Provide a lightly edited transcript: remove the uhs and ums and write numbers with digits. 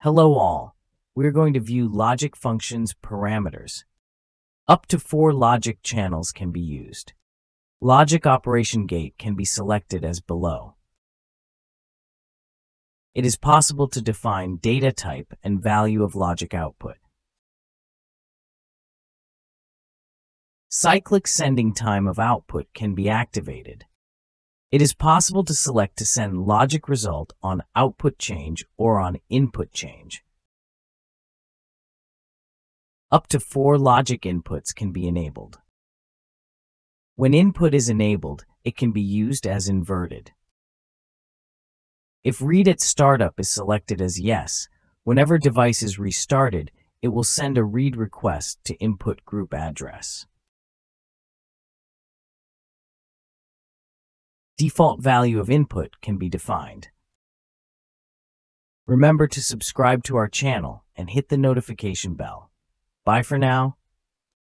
Hello all. We're going to view logic functions parameters. Up to 4 logic channels can be used. Logic operation gate can be selected as below. It is possible to define data type and value of logic output. Cyclic sending time of output can be activated. It is possible to select to send logic result on output change or on input change. Up to 4 logic inputs can be enabled. When input is enabled, it can be used as inverted. If read at startup is selected as yes, whenever device is restarted, it will send a read request to input group address. Default value of input can be defined. Remember to subscribe to our channel and hit the notification bell. Bye for now.